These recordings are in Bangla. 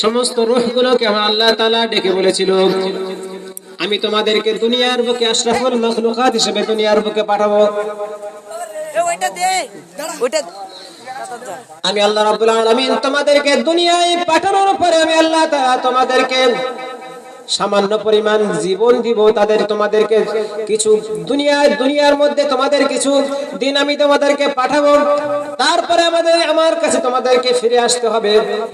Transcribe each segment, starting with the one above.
সমস্ত রূহগুলোকে আমার আল্লাহ তাআলা ডেকে বলেছিল, আমি তোমাদেরকে দুনিয়ার বুকে আশরাফুল মাখলুকাত হিসেবে দুনিয়ার বুকে পাঠাবো। আমি আল্লাহ রাব্বুল আলামিন তোমাদেরকে দুনিয়ায় পাঠানোর পরে আমি আল্লাহ তাআলা তোমাদেরকে সামান্য পরিমাণ জীবন দিব। তোমাদেরকে কিছু দুনিয়ার মধ্যে তোমাদের কিছু দিন আমি তোমাদেরকে পাঠাবো, তারপরে আমার কাছে তোমাদেরকে ফিরে আসতে হবে।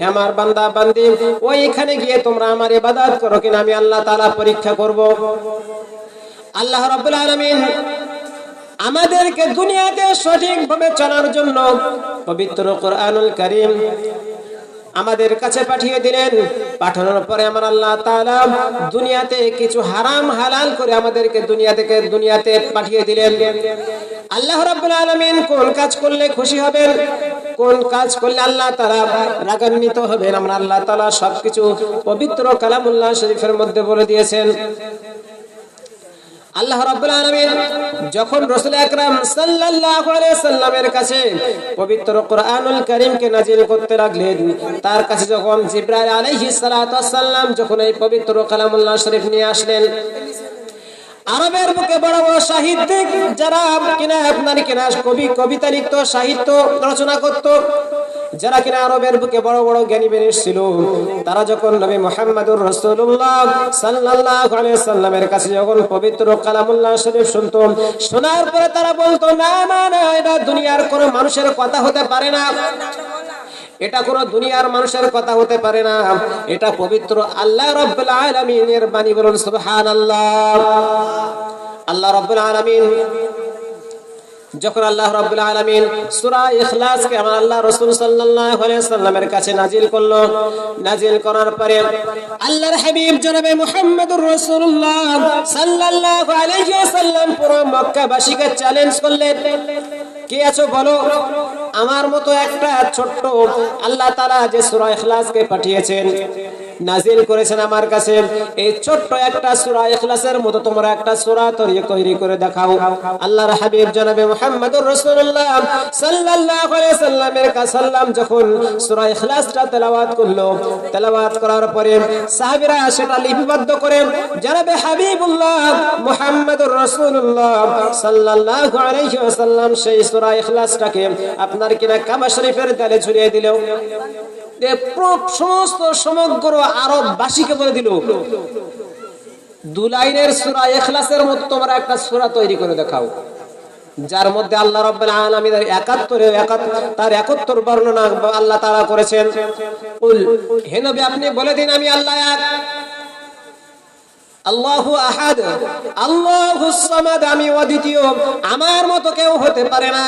আমার বান্দা বান্দি, ওইখানে গিয়ে তোমরা আমার ইবাদত করো কিনা আমি আল্লাহ তাআলা পরীক্ষা করব। আল্লাহ রাব্বুল আলামিন আমাদেরকে দুনিয়াতে সঠিকভাবে চলার জন্য পবিত্র কোরআনুল কারীম আমাদের কাছে পাঠিয়ে দিলেন। পাঠানোর পরে আমার আল্লাহ তাআলা দুনিয়াতে কিছু হারাম হালাল করে আমাদেরকে দুনিয়াতে পাঠিয়ে দিলেন। আল্লাহ রাব্বুল আলামিন কোন কাজ করলে খুশি হবেন, কোন কাজ করলে আল্লাহ তাআলা রাগান্বিত হবেন, আমরা আল্লাহ তাআলা সবকিছু পবিত্র কালামুল্লাহ শরীফের মধ্যে বলে দিয়েছেন। আল্লাহ রাব্বুল আলামিন যখন রাসূল আকরাম সাল্লাল্লাহু আলাইহি সাল্লামের কাছে পবিত্র কোরআনুল কারীমকে নাযিল করতে লাগলেন, তার কাছে যখন জিবরাইল আলাইহিস সালাতু ওয়াস সালাম যখন এই পবিত্র কালামুল্লাহ শরীফ নিয়ে আসলেন, আরবের বুকে বড় বড় সাহিত্যিক যারা কিনা কবিতা লিখত, সাহিত্য রচনা করত, যারা কিনা আরবের বুকে বড় বড় জ্ঞানী বেরিয়ে ছিল, তারা যখন নবী মুহাম্মদুর রাসূলুল্লাহ সাল্লাল্লাহু আলাইহি সাল্লামের কাছে যখন পবিত্র কালামুল্লাহ শরীফ শুনতো, শোনার পরে তারা বলতো, না না না, এটা দুনিয়ার কোনো মানুষের কথা হতে পারে না, এটা কোন দুনিয়ার মানুষের কথা হতে পারে না, এটা পবিত্র আল্লাহ রাব্বুল আলামিনের বাণী। বলুন সুবহানাল্লাহ। আল্লাহ রাব্বুল আলামিন যখন আল্লাহ রাব্বুল আলামিন সূরা ইখলাস কে আমার আল্লাহ রাসূল সাল্লাল্লাহু আলাইহি সাল্লামের কাছে নাজিল করলো, নাজিল করার পরে আল্লাহর হাবিব জনাবে মুহাম্মদুর রাসূলুল্লাহ সাল্লাল্লাহু আলাইহি সাল্লাম পুরো মক্কাবাসীকে চ্যালেঞ্জ করলেন, কে আছো বলো, আমার মতো একটা ছোট্ট আল্লাহ তাআলা যে সূরা ইখলাস কে পাঠিয়েছেন, নাজিল করেছেন আমার কাছে, এই ছোট্ট একটা সূরা ইখলাসের মতো তোমরা একটা সূরা তৈরি করে দেখাও। আল্লাহর হাবিব জনাবে মুহাম্মদুর রাসূলুল্লাহ সাল্লাল্লাহু আলাইহি সাল্লামের কাছে যখন সূরা ইখলাসটা তেলাওয়াত করলো, তেলাওয়াত করার পরে সাহাবীরা সেটা লিপিবদ্ধ করে জনাবে হাবিবুল্লাহ মুহাম্মদুর রাসূলুল্লাহ সাল্লাল্লাহু আলাইহি ওয়াসাল্লাম সেই সূরা ইখলাসটাকে আপনার কিনা কাবা শরীফের দেয়ালে ঝুলিয়ে দিল। সমস্ত সমগ্র আরববাসীকে বলে দিল, দুলাইনের সূরা ইখলাসের মতো তোমরা একটা সূরা তৈরি করে দেখাও, যার মধ্যে আল্লাহ রাব্বুল আলামিনের 71 বর্ণনা আল্লাহ তাআলা করেছেন। কুল, হে নবী আপনি বলে দিন, আমি আল্লাহ এক, আল্লাহু আহাদ, আল্লাহুস সামাদ, আমি অদ্বিতীয়, আমার মতো কেউ হতে পারে না,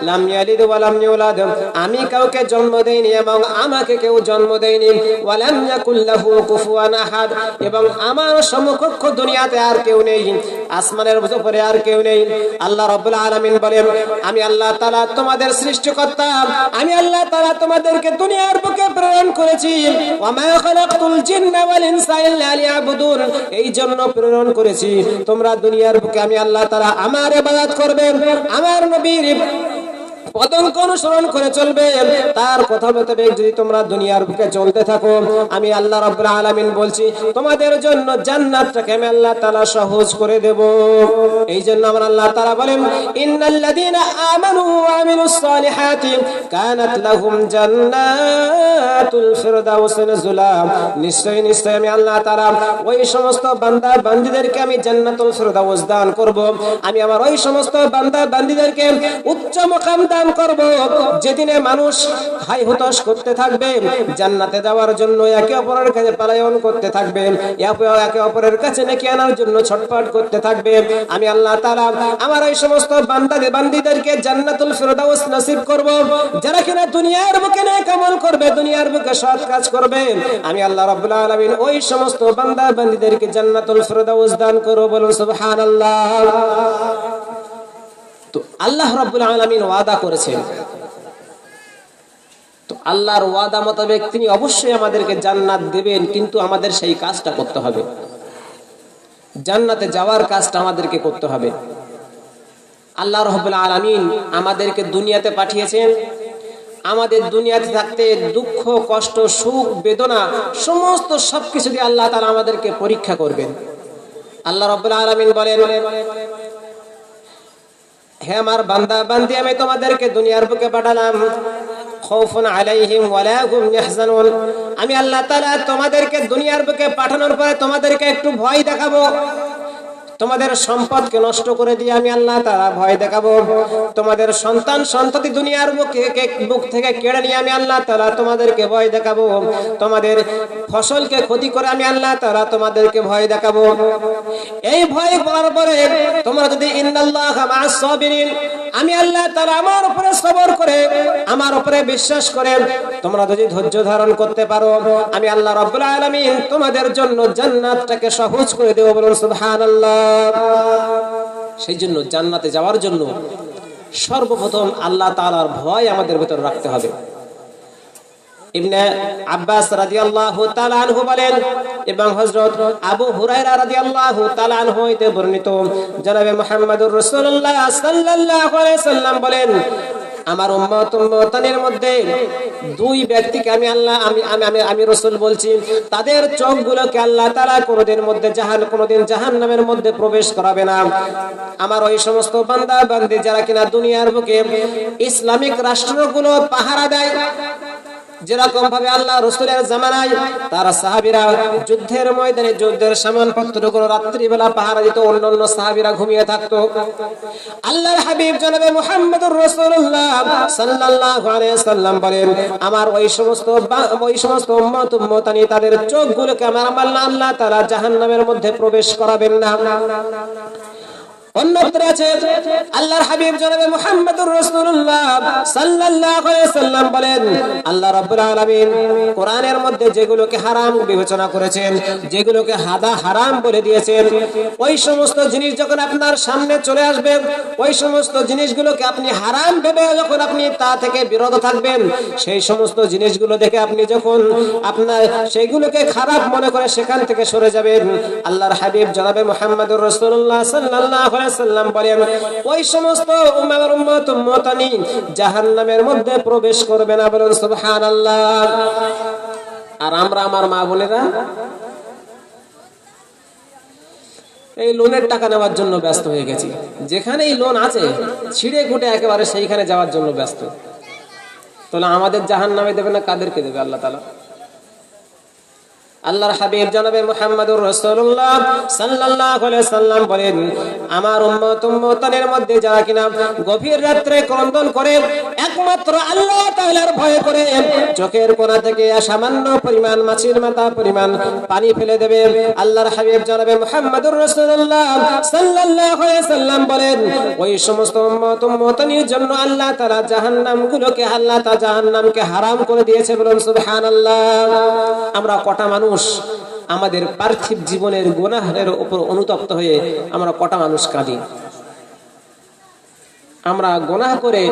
লাম ইয়ালিদ ওয়া লাম ইউলাদ, আমি কাউকে জন্ম দেইনি এবং আমাকে কেউ জন্ম দেয়নি, ওয়া লাম ইয়াকুল লাহু কুফুয়ান আহাদ, এবং আমার সমকক্ষ দুনিয়াতে আর কেউ নেই, আসমানের উপরে আর কেউ নেই। আল্লাহ রাব্বুল আলামিন বলেন, আমি আল্লাহ তাআলা তোমাদের সৃষ্টিকর্তা, আমি আল্লাহ তাআলা তোমাদেরকে দুনিয়ার বুকে প্রেরণ করেছি, ওয়া মা খালাকতুল জিন্না ওয়াল ইনসা ইল্লা লিয়াবুদুন, এই জন্য প্রেরণ করেছি তোমরা দুনিয়ার বুকে আমি আল্লাহ তাআলা আমার ইবাদত করবে, আমার নবীর পদঙ্ক অনুসরণ করে চলবে, তার কথা মোতাবেক যদি তোমরা দুনিয়ার বুকে চলতে থাকো, আমি আল্লাহ রাব্বুল আলামিন বলছি তোমাদের জন্য জান্নাতটাকে আমি আল্লাহ তাআলা সহজ করে দেব। এই জন্য আমার আল্লাহ তাআলা বলেন, ইন্নাল্লাযীনা আমানু ওয়া আমিলুস সালিহাতি কানাত লাহুম জান্নাতুল ফিরদাউস নুজুলা, নিশ্চয় আমি আল্লাহ তাআলা ওই সমস্ত বান্দা বান্দীদেরকে আমি জান্নাতুল ফিরদাউস দান করব, আমি আমার ওই সমস্ত বান্দা বান্দীদেরকে উচ্চ মাকাম দান করব, যেদিনে মানুষ হাই হুতাশ করতে থাকবে, জান্নাতে যাওয়ার জন্য একে অপরের কাছে পলায়ন করতে থাকবে, একে অপরের কাছে নেকি আনার জন্য ছটফট করতে থাকবে, আমি আল্লাহ তাআলা আমার এই সমস্ত বান্দীদেরকে জান্নাতুল ফিরদাউস নসিব করব, যারা কিনা দুনিয়ার বুকে নেক আমল করবে, দুনিয়ার বুকে সৎ কাজ করবে, আমি আল্লাহ রাব্বুল আলামিন ওই সমস্ত বান্দা বান্দীদেরকে জান্নাতুল ফিরদাউস দান করব। বলুন সুবহানাল্লাহ। তো আল্লাহ রাব্বুল আলামিন ওয়াদা করেছেন, তো আল্লাহর ওয়াদা মোতাবেক তিনি অবশ্যই আমাদেরকে জান্নাত দেবেন, কিন্তু আমাদের সেই কাজটা করতে হবে, জান্নাতে যাওয়ার কাজটা আমাদেরকে করতে হবে। আল্লাহ রাব্বুল আলামিন আমাদেরকে দুনিয়াতে পাঠিয়েছেন, আমাদের দুনিয়াতে থাকতে দুঃখ কষ্ট সুখ বেদনা সমস্ত সবকিছু দিয়ে আল্লাহ তাআলা আমাদেরকে পরীক্ষা করবেন। আল্লাহ রাব্বুল আলামিন বলেন, হে আমার বান্দা বান্দি, আমি তোমাদেরকে দুনিয়ার বুকে পাঠালাম খাউফুন আলাইহিম ওয়ালা হুম ইয়াহজানুন। আমি আল্লাহ তাআলা তোমাদেরকে দুনিয়ার বুকে পাঠানোর পরে তোমাদেরকে একটু ভয় দেখাবো। তোমাদের সম্পদকে নষ্ট করে দিয়ে আমি আল্লাহ তাআলা ভয় দেখাবো। তোমাদের সন্তান সন্ততি দুনিয়ার বুক থেকে কেড়ে নিয়ে আমি আল্লাহ তাআলা তোমাদেরকে ভয় দেখাবো। তোমাদের ফসলকে ক্ষতি করে আমি আল্লাহ তাআলা তোমাদেরকে ভয় দেখাবো। এই ভয় পাওয়ার পরে তোমরা যদি ইন্নাল্লাহা মা'আস সাবিরিন, আমি আল্লাহ তাআলা আমার উপরে সবর করে আমার উপরে বিশ্বাস করে তোমরা যদি ধৈর্য ধারণ করতে পারো, আমি আল্লাহ রাব্বুল আলামিন তোমাদের জন্য জান্নাতটাকে সহজ করে দেব। বলুন সুবহানাল্লাহ। সেই জন্য জান্নাতে যাওয়ার জন্য সর্বপ্রথম আল্লাহ তাআলার ভয় আমাদের ভিতর রাখতে হবে। ইবনে আব্বাস রাদিয়াল্লাহু তাআলা আনহু বলেন এবং হযরত আবু হুরায়রা রাদিয়াল্লাহু তাআলা আনহু হইতে বর্ণিত জনাবে মুহাম্মদুর রাসূলুল্লাহ সাল্লাল্লাহু আলাইহি সাল্লাম বলেন, আমার উম্মতের মধ্যে দুই ব্যক্তিকে আমি রাসূল বলছি, তাদের চোখগুলোকে আল্লাহ তাআলা কোনোদিন জাহান্নামের মধ্যে প্রবেশ করাবে না। আমার ওই সমস্ত বান্দা বান্দি যারা কিনা দুনিয়ার বুকে ইসলামিক রাষ্ট্রগুলো পাহারা দেয়, যেরকম ভাবে আল্লাহ রাসূলের জামানায় তার সাহাবীরা যুদ্ধের ময়দানে যুদ্ধের সামানপত্রগুলো রাত্রি বেলা পাহারা দিত, অন্যান্য সাহাবীরা ঘুমিয়ে থাকতো। আল্লাহর হাবিব জনাবে মুহাম্মদুর রাসূলুল্লাহ সাল্লাল্লাহু আলাইহি সাল্লাম বলেন, আমার ওই সমস্ত উম্মতানি তাদের চোখগুলোকে আমার আল্লাহ তাআলা জাহান্নামের মধ্যে প্রবেশ করাবেন না। অন্যত্র আছে আল্লাহর হাবিব জনাবে মুহাম্মদুর রাসূলুল্লাহ সাল্লাল্লাহু আলাইহি সাল্লাম বলেন, আল্লাহ রাব্বুল আলামিন কোরআনের মধ্যে যেগুলোকে হারাম বিবেচনা করেছেন, যেগুলোকে হারাম বলে দিয়েছেন, ওই সমস্ত জিনিস যখন আপনার সামনে চলে আসবে, ওই সমস্ত জিনিসগুলোকে আপনি হারাম ভেবে যখন আপনি তা থেকে বিরত থাকবেন, সেই সমস্ত জিনিসগুলো দেখে আপনি যখন আপনার সেগুলোকে খারাপ মনে করে সেখান থেকে সরে যাবেন, আল্লাহর হাবিব জনাবে মুহাম্মদুর রাসূলুল্লাহ সাল্লাল্লাহু সাল্লাম বলেন, ওই সমস্ত উম্মতানি জাহান্নামের মধ্যে প্রবেশ করবে না। বলুন সুবহানাল্লাহ। আর আমরা আমার মা বোনেরা এই লোনের টাকা নেওয়ার জন্য ব্যস্ত হয়ে গেছি। যেখানেই লোন আছে ছিঁড়ে কুটে একেবারে সেইখানে যাওয়ার জন্য ব্যস্ত। তাহলে আমাদের জাহান্নামে দেবে না, কাদেরকে দেবে আল্লাহ তাআলা? আল্লাহর হাবিব জনাবে মুহাম্মদুর রাসূলুল্লাহ সাল্লাল্লাহু আলাইহি সাল্লাম বলেন, আমার উম্মতের মধ্যে যারা কিনা গভীর রাত্রে ক্রন্দন করে একমাত্র আল্লাহ তাআলার ভয় করে চোখের কোণা থেকে সামান্য পরিমাণ মাছির মাথা পরিমাণ পানি ফেলে দেবে, আল্লাহর হাবিব জনাবে মুহাম্মদুর রাসূলুল্লাহ সাল্লাল্লাহু আলাইহি সাল্লাম বলেন, ওই সমস্ত উম্মতের জন্য আল্লাহ তাআলা জাহান্নামকে হারাম করে দিয়েছে। বলুন সুবহানাল্লাহ। আমরা কটা মানুষ আমাদের পার্থিব জীবনের গুনাহের উপর অনুতপ্ত হয়ে আমরা কটা মানুষ কাঁদি? আমরা গুনাহ করে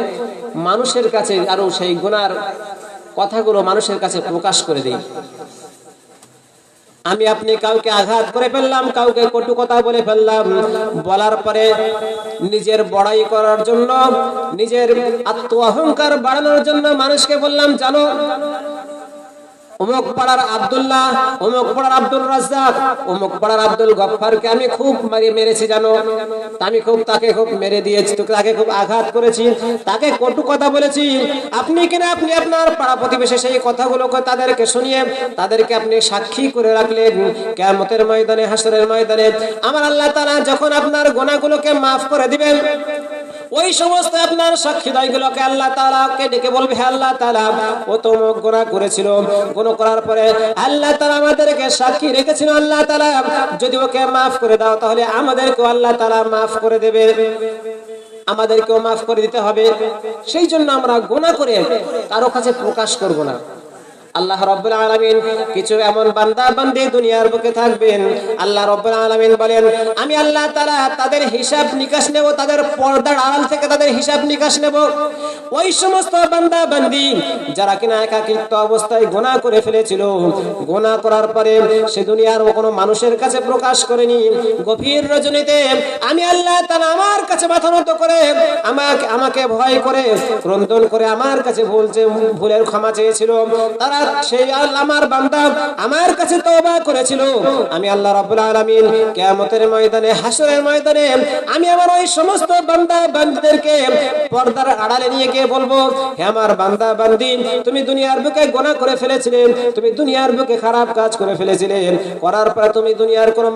মানুষের কাছে আরো সেই গুনার কথাগুলো মানুষের কাছে প্রকাশ করে দেই। আমি আপনি কাউকে আঘাত করে ফেললাম, কাউকে কটু কথা বলে ফেললাম, বলার পরে নিজের বড়াই করার জন্য, নিজের আত্ম অহংকার বাড়ানোর জন্য মানুষকে বললাম, জানো অমুক পাড়ার আব্দুল্লাহ, অমুক পাড়ার আব্দুল রাজ্জাক, অমুক পাড়ার আব্দুল গফফারকে আমি খুব মেরেছি, জানো তাকে খুব মেরে দিয়েছি, তাকে খুব আঘাত করেছি, তাকে কটু কথা বলেছি। আপনি আপনার পাড়া প্রতিবেশী সেই কথাগুলোকে তাদেরকে শুনিয়ে তাদেরকে আপনি সাক্ষী করে রাখলেন। কিয়ামতের ময়দানে, হাসরের ময়দানে আমার আল্লাহ তাআলা যখন আপনার গুনাহগুলোকে মাফ করে দিবেন, ওই সমস্ত আপনার সাক্ষীদারগুলোকে আল্লাহ তাআলাকে ডেকে বলবে, হে আল্লাহ তাআলা, ও তো গুনাহ করেছিল, গুনাহ করার পরে আল্লাহ তাআলা আমাদেরকে সাক্ষী রেখেছিল, আল্লাহ তাআলা যদি ওকে মাফ করে দাও তাহলে আমাদেরকেও আল্লাহ তাআলা মাফ করে দেবে, আমাদেরকেও মাফ করে দিতে হবে। সেই জন্য আমরা গুনাহ করে কারো কাছে প্রকাশ করব না। আল্লাহ রাব্বুল আলামিন কিছু এমন বান্দা বান্দি দুনিয়ার বুকে থাকবেন, আল্লাহ রাব্বুল আলামিন বলেন আমি আল্লাহ তাআলা তাদের হিসাব নিকাশ নেব, তাদের পর্দার আড়াল থেকে তাদের হিসাব নিকাশ নেব। ওই সমস্ত বান্দা বান্দি যারা কিনা একাকিত্ব অবস্থায় গুনাহ করে ফেলেছিল, গুনাহ করার পরে সে দুনিয়ার কোনো মানুষের কাছে প্রকাশ করেনি, গভীর রজনীতে আমি আল্লাহ তাআলা আমার কাছে মাথা নত করে আমাকে ভয় করে ক্রন্দন করে আমার কাছে ভুলের ক্ষমা চেয়েছিল, তারা সেই আমার বান্দা আমার কাছে তওবা করেছিল। আমি আল্লাহ রাব্বুল আলামিন কিয়ামতের ময়দানে, হাসরের ময়দানে আমি আমার ওই সমস্ত বান্দা বান্দীদেরকে পর্দার আড়ালে নিয়ে গিয়ে বলবো, হে আমার বান্দা বান্দি, তুমি দুনিয়ার বুকে গুনাহ করে ফেলেছিলে, তুমি দুনিয়ার বুকে খারাপ কাজ করে ফেলেছিলে, করার পর তুমি দুনিয়ার কোনো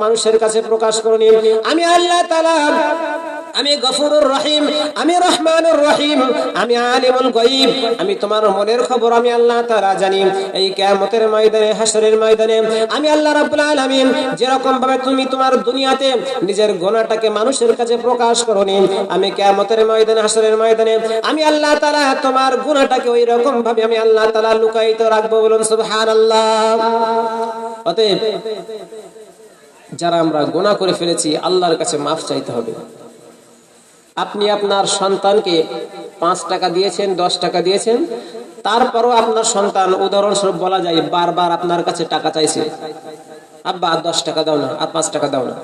মানুষের কাছে প্রকাশ করনি। আমি আল্লাহ তাআলা, আমি গফুরুর রহিম, আমি রহমানুর রহিম, আমি আলিমুল গায়ব, আমি তোমার মনের খবর আমি আল্লাহ তাআলা জানি। এই কিয়ামতের ময়দানে, হাসরের ময়দানে আমি আল্লাহ রাব্বুল আলামিন যেরকম ভাবে তুমি তোমার দুনিয়াতে নিজের গুনাহটাকে মানুষের কাছে প্রকাশ করনি, আমি কিয়ামতের ময়দানে, হাসরের ময়দানে আমি আল্লাহ তাআলা তোমার গুনাহটাকে ওই রকম ভাবে আমি আল্লাহ তাআলা লুকায়িত রাখবো। বলুন সুবহানাল্লাহ। অতএব যারা আমরা গুনাহ করে ফেলেছি আল্লাহর কাছে মাফ চাইতে হবে। আপনি আপনার সন্তানকে 5 টাকা দিয়েছেন, 10 টাকা দিয়েছেন, তারপরও আপনার সন্তান উদাহরণস্বরূপ বলা যায় বারবার আপনার কাছে টাকা চাইছে, আব্বা 10 টাকা দাও না, আর 5 টাকা দাও না।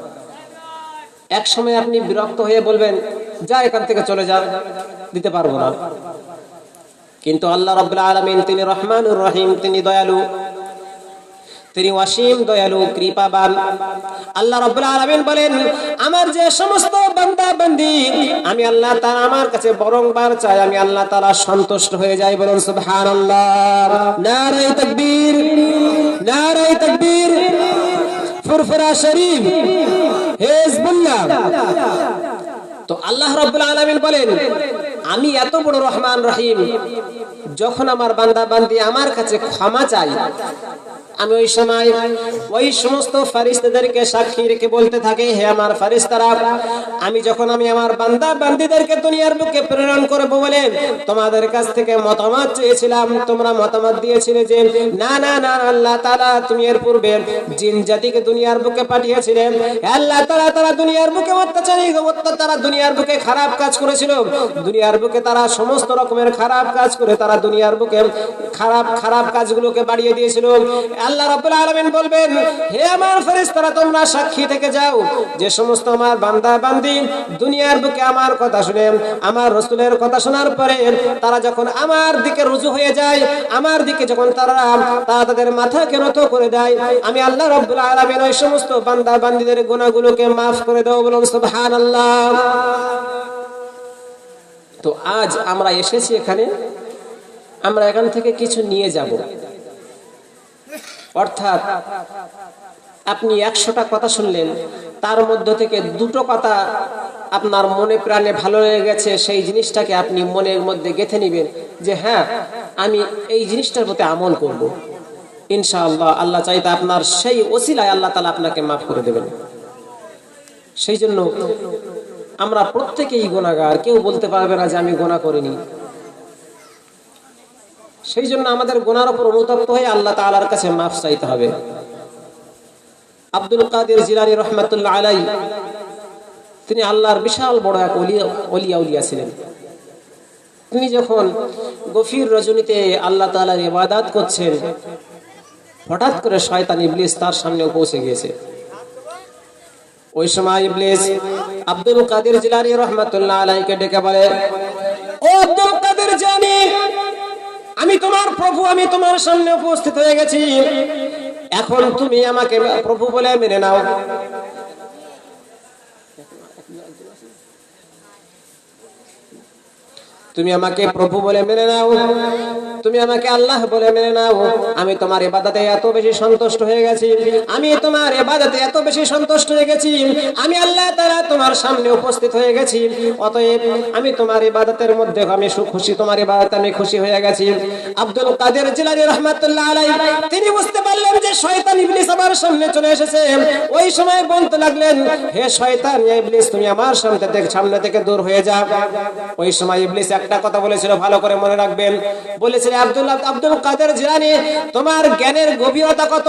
এক সময় আপনি বিরক্ত হয়ে বলবেন, যা এখান থেকে চলে যা, দিতে পারবো না। কিন্তু আল্লাহ রাব্বুল আলামিন তিনি রহমানুর রহিম, তিনি দয়ালু, তিনি অসীম দয়ালু, কৃপাবান। আল্লাহ রাব্বুল আলামিন বলেন আমার যে সমস্ত বান্দা বান্দি আমি আল্লাহ তাআলা আমার কাছে বারংবার চায়, আমি আল্লাহ তাআলা সন্তুষ্ট হয়ে যাই। বলুন সুবহানাল্লাহ। নারে তাকবীর, নারে তাকবীর, ফুরফুরা শরীফ, হিজবুল্লাহ। তো আল্লাহ রাব্বুল আলামিন বলেন আমি এত বড় রহমান রহিম, যখন আমার বান্দা বান্দি আমার কাছে ক্ষমা চাই, আমি ওই সময় ওই সমস্ত ফেরেশতাদেরকে সাক্ষী রেখে বলতে থাকে, হে আমার ফেরেশতারা, আমি যখন আমি আমার বান্দা বান্দীদেরকে দুনিয়ার বুকে প্রেরণ করব বলে তোমাদের কাছ থেকে মতামত চেয়েছিলাম, তোমরা মতামত দিয়েছিলে যে না না না আল্লাহ তাআলা তুমি এর পূর্বে জিন জাতিকে দুনিয়ার বুকে পাঠিয়েছিলেন, আল্লাহ তাআলা তারা দুনিয়ার বুকে তারা দুনিয়ার বুকে খারাপ কাজ করেছিল, দুনিয়ার বুকে তারা সমস্ত রকমের খারাপ কাজ করে তারা দুনিয়ার বুকে খারাপ কাজগুলোকে বাড়িয়ে দিয়েছিল। আল্লাহ রাব্বুল আলামিন বলবেন, হে আমার ফেরেশতারা, তোমরা সাক্ষী থেকে যাও যে সমস্ত আমার বান্দা বান্দি দুনিয়ার বুকে আমার কথা শুনে, আমার রাসূলের কথা শোনার পরে তারা যখন আমার দিকে রুজু হয়ে যায়, আমার দিকে যখন তারা তাদের মাথাকে নত করে দেয়, আমি আল্লাহ রাব্বুল আলামিন ওই সমস্ত বান্দা বান্দীদের গুনাহগুলোকে maaf করে দেব। বলুন সুবহানাল্লাহ। তো আজ আমরা এসেছি এখানে, আমরা এখান থেকে কিছু নিয়ে যাব। অর্থাৎ আপনি 100টা কথা শুনলেন, তার মধ্য থেকে 2টো কথা আপনার মনে প্রাণে ভালো লেগে গেছে, সেই জিনিসটাকে আপনি মনের মধ্যে গেঁথে নেবেন যে হ্যাঁ আমি এই জিনিসটার প্রতি আমল করব। ইনশাআল্লাহ আল্লাহ চাইতে আপনার সেই ওসিলায় আল্লাহ তাআলা আপনাকে মাফ করে দেবেন। সেই জন্য আমরা প্রত্যেকেই গুনাহগার, কেউ বলতে পারবে না যে আমি গুনাহ করিনি। সেই জন্য আমাদের গুনার উপর অনুতপ্ত হয়ে আল্লাহ তাআলার কাছে মাফ চাইতে হবে। আব্দুল কাদের জিলানী রাহমাতুল্লাহ আলাইহি তিনি আল্লাহর বিশাল বড় এক ওলিয়া ছিলেন। তিনি যখন গভীর রজনীতে আল্লাহ তাআলার ইবাদত করছেন, হঠাৎ করে শয়তান ইবলিস তার সামনে পৌঁছে গিয়েছে। ওই সময় ইবলিস আব্দুল কাদের জিলানী রাহমাতুল্লাহ আলাইহিকে ডেকে বলে, ও আব্দুল কাদের জিলানী, আমি তোমার প্রভু, আমি তোমার সামনে উপস্থিত হয়ে গেছি, এখন তুমি আমাকে প্রভু বলে মেনে নাও। তুমি আমাকে প্রভু বলে মেনে নাও, তুমি আমাকে আল্লাহ বলে মেনে নাও। আমি তোমার ইবাদতে এত বেশি সন্তুষ্ট হয়ে গেছি, আমি তোমার ইবাদতে এত বেশি সন্তুষ্ট হয়ে গেছি, আমি আল্লাহ তাআলা তোমার সামনে উপস্থিত হয়ে গেছি। অতএব আমি তোমার ইবাদতের মধ্যে আমি খুশি, তোমার ইবাদতে আমি খুশি হয়ে গেছি। আব্দুল কাদের জিলানী রাহমাতুল্লাহ আলাইহি তিনি বুঝতে পারলেন যে শয়তান ইবলিস আমার সামনে চলে এসেছে। ওই সময় বলতে লাগলেন, হে শয়তান ইবলিস, তুমি আমার সামনে থেকে দূর হয়ে যাও। ওই সময় ইবলিস একটা একটা কথা বলেছিল, ভালো করে মনে রাখবেন। বলেছিল আব্দুল কাদের জিলানী, তোমার জ্ঞানের গভীরতা কত,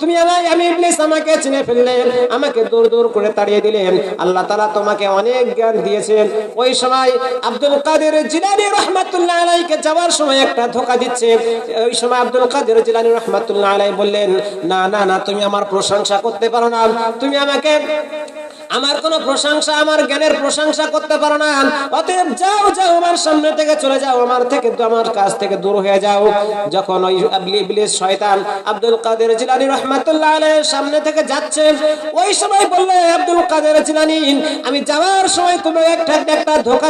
তুমি আমি ইবলিস আমাকে চিনে ফেললে, আমাকে দূর দূর করে তাড়িয়ে দিলেন। আল্লাহ তাআলা তোমাকে অনেক জ্ঞান দিয়েছেন। ওই সময় আব্দুল কাদের জিলানী রাহমাতুল্লাহ আলাইহিকে যাওয়ার সময় একটা ধোঁকা দিচ্ছে। ওই সময় আব্দুল কাদের জিলানী রাহমাতুল্লাহ আলাইহি বললেন, না না না, তুমি আমার প্রশংসা করতে পারো না, তুমি আমাকে আমার কোন প্রশংসা, আমার জ্ঞানের প্রশংসা করতে পারো না, অতএব যাও যাও, আমার সামনে থেকে চলে যাও, আমার কাছ থেকে দূর হয়ে যাও। যখন ওই ইবলিস শয়তান আব্দুল কাদের জিলানী রাহমাতুল্লাহ আলাইহির সামনে থেকে যাচ্ছে, ওই সময় বললে আব্দুল কাদের জিলানী, আমি যাওয়ার সময় তুমি একটা ধোঁকা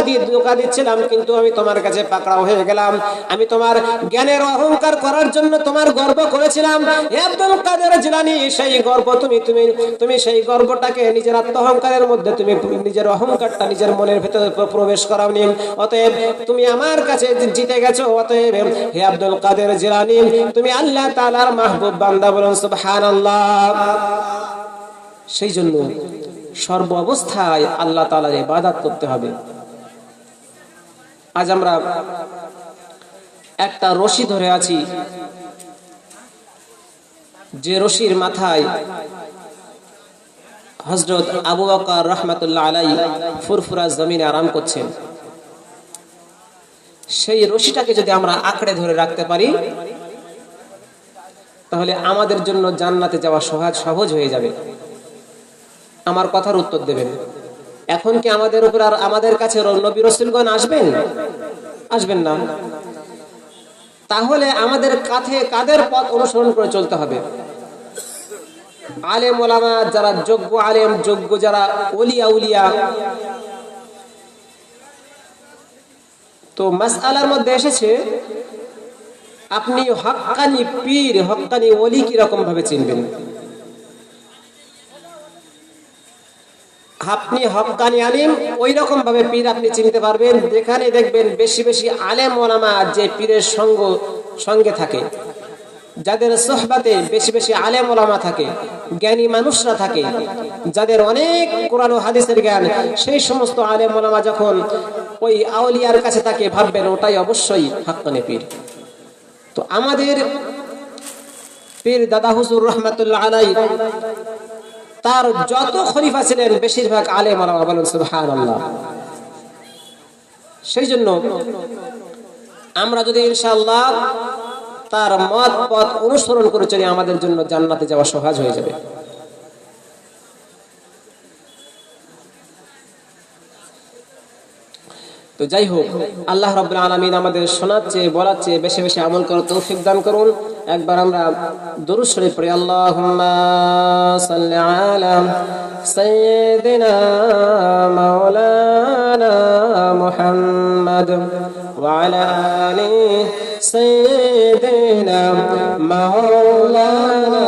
দিচ্ছিলাম, কিন্তু আমি তোমার কাছে পাকড়াও হয়ে গেলাম। আমি তোমার জ্ঞানের অহংকার করার জন্য তোমার গর্ব করেছিলাম। হে আব্দুল কাদের জিলানী, সেই গর্ব তুমি সেই গর্বটাকে নিজের অহংকারের মধ্যে, তুমি নিজের অহংকারটা নিজের মনের ভেতরে প্রবেশ করাওনি, অতএব তুমি আমার কাছে জিতে গেছো। অতএব হে আব্দুল কাদের জিলানী, তুমি আল্লাহ তাআলার মাহবুব বান্দা, বলুন সুবহানাল্লাহ। সেই জন্য সর্ব অবস্থায় আল্লাহ তাআলার ইবাদত করতে হবে। আজ আমরা একটা রশি ধরে আছি, যে রশির মাথায় হযরত আবু বকর রাহমাতুল্লাহ আলাইহি ফুরফুরা জমিনে আরাম করছেন। সেই রশিটাকে যদি আমরা আঁকড়ে ধরে রাখতে পারি, তাহলে আমাদের জন্য জান্নাতে যাওয়া সহজ হয়ে যাবে। আমার কথার উত্তর দেবেন। এখন কি আমাদের উপর আর আমাদের কাছে নবী রাসূলগণ আসবেন না? তাহলে আমাদের কাদের পথ অনুসরণ করে চলতে হবে? আলেম ওলামা, যারা যোগ্য আলেম, যোগ্য যারা ওলিয়া উলিয়া। তো মাসআলার মধ্যে এসেছে, আপনি হক্কানি পীর, হক্কানি ওলি কি রকম ভাবে চিনবেন? আপনি হক্কানি আলিম ওই রকম ভাবে পীর আপনি চিনতে পারবেন, যেখানে দেখবেন বেশি বেশি আলেম ওলামা যে পীরের সঙ্গে থাকে, যাদের সোহবাতে বেশি বেশি আলেম ওলামা থাকে, জ্ঞানী মানুষরা থাকে, যাদের অনেক কোরআন ও হাদিসের জ্ঞান, সেই সমস্ত আলেম ওলামা যখন ওই আউলিয়ার কাছে থাকে, ভাববেন ওটাই অবশ্যই হক্কানি পীর। তো আমাদের পীর দাদা হুজুর রাহমাতুল্লাহ আলাইহি, তার যত খলিফা ছিলেন বেশিরভাগ আলেম ওলামা, বলেন সুবহানাল্লাহ। সেই জন্য আমরা যদি ইনশাআল্লাহ তার মত পথ অনুসরণ করে চলি, আমাদের জন্য জান্নাতে যাওয়া সহজ হয়ে যাবে। তো যাই হোক, আল্লাহ রাব্বুল আলামিন আমাদের শোনাচ্ছে, বলাচ্ছে, বেশি বেশি আমল করার তৌফিক দান করুন। একবার আমরা দুরূদ শরীফ পড়ি। আল্লাহুম্মা সাল্লি আলা সাইয়্যিদিনা মাওলানা মুহাম্মদ ওয়া আলা আলি সাইয়্যিদিনা মাওলানা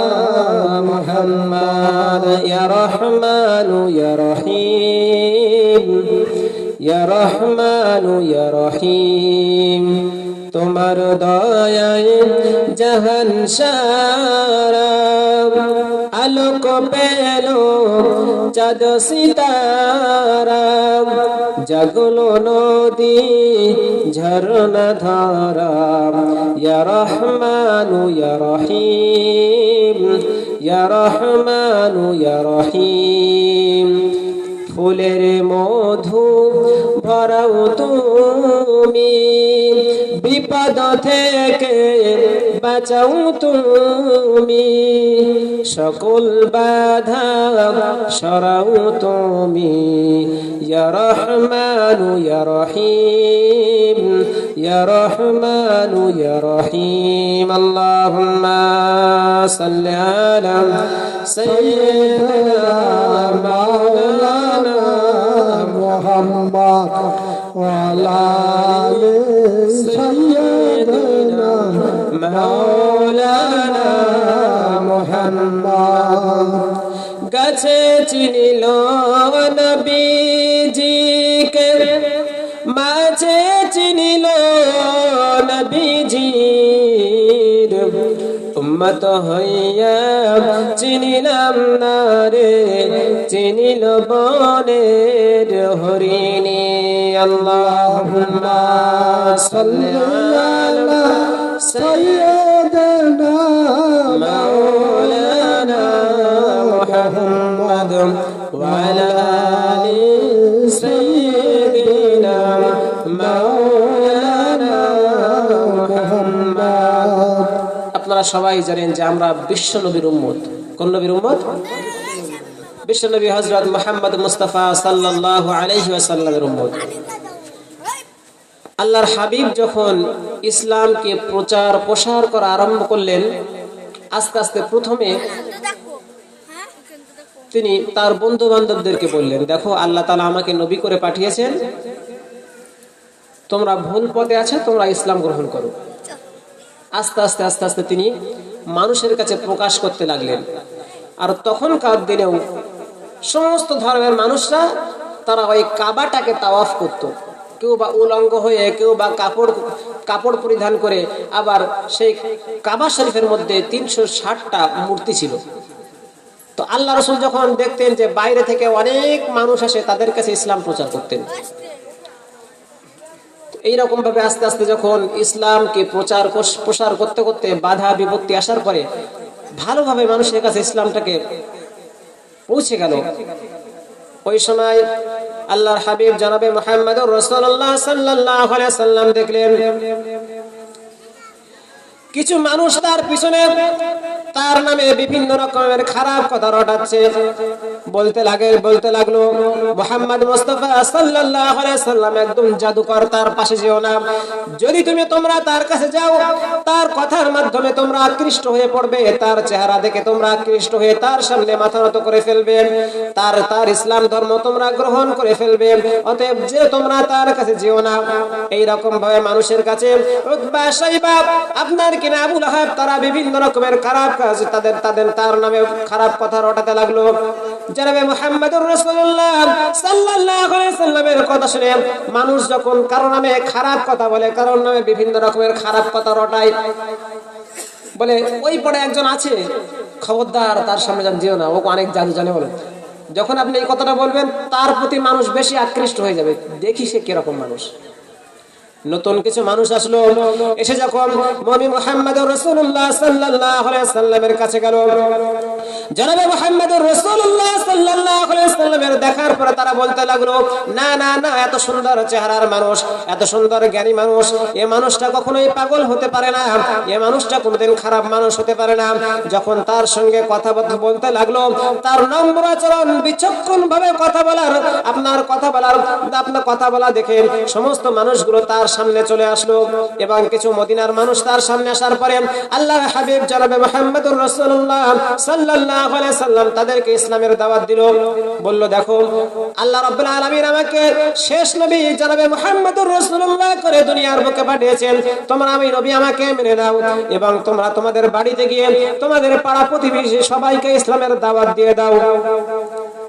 মুহাম্মদ। ইয়া রহমানু ইয়া রহিম, ইয়া রহমানু ইয়া রহিম, তোমার দয়ায় জাহান সারা আলোক পেল, চাঁদ সিতারা জাগলো নদী ঝরনা ধারা। ইয়া রহমানু ইয়া রহিম, ইয়া রহমানু ইয়া রহিম, ফুলের মধু ভরাও তুমি, বিপদ থেকে বাঁচাও তুমি, সকল বাধা সরাও তুমি। ইয়া রহমানু ইয়া রহিম, ইয়া রহমানু ইয়া রহিম। আল্লাহুম্মা সাল্লি আলা সাইয়্যিদিনা মাওলানা মুহাম্মদ ওয়া আলা আলি সাইয়্যিদিনা মাওলানা মুহাম্মদ। গাছে চিনিল নবীজিকে, মাঝে চিনিল নবীজির উম্মত হইয়া চিনিলাম না রে, চিনিল বনের হরিণী। আল্লাহুম্মা সাল্লি আলা সাইয়্যিদিনা মাওলানা মুহাম্মদ ওয়া আলা আলি সাইয়্যিদিনা মাওলানা মুহাম্মদ। আপনারা সবাই জানেন যে আমরা বিশ্ব নবীর উম্মত। কোন নবীর উম্মত? বিশ্ব নবী হযরত মুহাম্মদ মুস্তাফা সাল্লাল্লাহু আলাইহি ওয়াসাল্লামের উম্মত। আল্লাহর হাবিব যখন ইসলামকে প্রচার প্রসার করা আরম্ভ করলেন, আস্তে আস্তে প্রথমে তিনি তার বন্ধু বান্ধবদেরকে বললেন, দেখো আল্লাহ তাআলা আমাকে নবী করে পাঠিয়েছেন, তোমরা ভুল পথে আছো, তোমরা ইসলাম গ্রহণ করো। আস্তে আস্তে আস্তে আস্তে তিনি মানুষের কাছে প্রকাশ করতে লাগলেন। আর তখনকার দিনেও সমস্ত ধর্মের মানুষরা তারা ওই কাবাটাকে তাওয়াফ করত, কেউ বা উলঙ্গ হয়ে, কেউ বা কাপড় পরিধান করে। আবার সেই কাবা শরীফের মধ্যে 360টা মূর্তি ছিল। তো আল্লাহ রাসূল যখন দেখতেন যে বাইরে থেকে অনেক মানুষ আসে, তাদের কাছে ইসলাম প্রচার করতেন। এইরকম ভাবে আস্তে আস্তে যখন ইসলামকে প্রচার প্রসার করতে করতে বাধা বিপত্তি আসার পরে ভালোভাবে মানুষের কাছে ইসলামটাকে পৌঁছে গেল, ওই সময় আল্লাহর হাবিব জনাবে মুহাম্মদুর রাসূলুল্লাহ সাল্লাল্লাহু আলাইহি সাল্লাম দেখলেন কিছু মানুষ তার পিছনে তার নামে বিভিন্ন রকমের খারাপ কথা রটাচ্ছে। বলতে লাগলো মুহাম্মদ মুস্তাফা সাল্লাল্লাহু আলাইহি সাল্লাম একদম জাদুকর, তার পাশে যেও না। যদি তোমরা তার কাছে যাও, তার কথার মাধ্যমে তোমরা আকৃষ্ট হয়ে পড়বে, তার চেহারা দেখে তোমরা আকৃষ্ট হয়ে তার সামনে মাথা নত করে ফেলবে, তার ইসলাম ধর্ম তোমরা গ্রহণ করে ফেলবে। অতএব যে তোমরা তার কাছে যেও না। এই রকম ভাবে মানুষের কাছে উতবা, শাইবা, আপনার কিনা আবু লাহাব, তারা বিভিন্ন রকমের খারাপ কাজ তার নামে খারাপ কথা রটাতে লাগলো। জনাবে মুহাম্মদুর রাসূলুল্লাহ সাল্লাল্লাহু আলাইহি সাল্লামের কথা শুনে মানুষ যখন কারো নামে খারাপ কথা বলে, কারোর নামে বিভিন্ন রকমের খারাপ কথা রটায়, বলে ওই পড়ে একজন আছে, খবরদার তার সামনে যেও না, ও অনেক জাদু জানে বলে। যখন আপনি এই কথাটা বলবেন, তার প্রতি মানুষ বেশি আকৃষ্ট হয়ে যাবে, দেখি সে কিরকম মানুষ। নতুন কিছু মানুষ আসলো, এসে যখন নবী মুহাম্মদুর রাসূলুল্লাহ সাল্লাল্লাহু আলাইহি সাল্লামের কাছে গেল, জনাবে মুহাম্মদুর রাসূলুল্লাহ সাল্লাল্লাহু আলাইহি সাল্লামের দেখার পরে তারা বলতে লাগলো, না না না, এত সুন্দর চেহারার মানুষ, এত সুন্দর জ্ঞানী মানুষ, এই মানুষটা কখনোই পাগল হতে পারে না, এই মানুষটা কোনোদিন খারাপ মানুষ হতে পারে না। যখন তার সঙ্গে কথা বলতে লাগলো, তার নম্র আচরণ, বিচক্ষণ ভাবে কথা বলা দেখে সমস্ত মানুষগুলো তার সামনে চলে আসলো। এবং কিছু মদিনার মানুষ তার সামনে আসার পরে আল্লাহর হাবিব জনাবে মুহাম্মদুর রাসূলুল্লাহ সাল্লাল্লাহু আলাইহি সাল্লাম তাদেরকে ইসলামের দাওয়াত দিল। বলল, দেখো আল্লাহ রাব্বুল আলামিন আমাকে শেষ নবী জনাবে মুহাম্মদুর রাসূলুল্লাহ করে দুনিয়ার বুকে পাঠিয়েছেন, তোমরা আমি নবী আমাকে মেনে নাও এবং তোমরা তোমাদের বাড়িতে গিয়ে তোমাদের পাড়া প্রতিবেশী সবাইকে ইসলামের দাওয়াত দিয়ে দাও।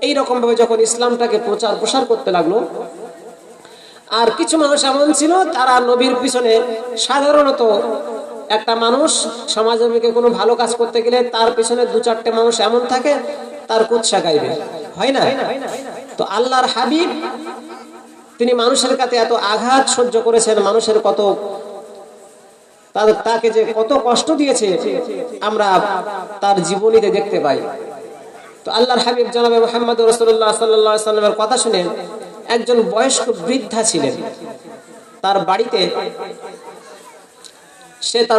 এই রকম ভাবে যখন ইসলামটাকে প্রসার করতে লাগলো, আর কিছু মানুষ এমন ছিল, তারা নবীর পিছনে, সাধারণত একটা মানুষ সমাজের বুকে কোনো ভালো কাজ করতে গেলে তার পিছনে 2-4টে মানুষ এমন থাকে, তার কুৎসা গাইবে, হয় না? তো আল্লাহর হাবিব তিনি মানুষের কাছে এত আঘাত সহ্য করেছেন, মানুষের তাকে যে কত কষ্ট দিয়েছে আমরা তার জীবনীতে দেখতে পাই। তো আল্লাহর হাবিব জনাবে মুহাম্মদুর রাসূলুল্লাহ সাল্লাল্লাহু আলাইহি সাল্লামের কথা শুনে একজন বয়স্ক বৃদ্ধা ছিলেন, তার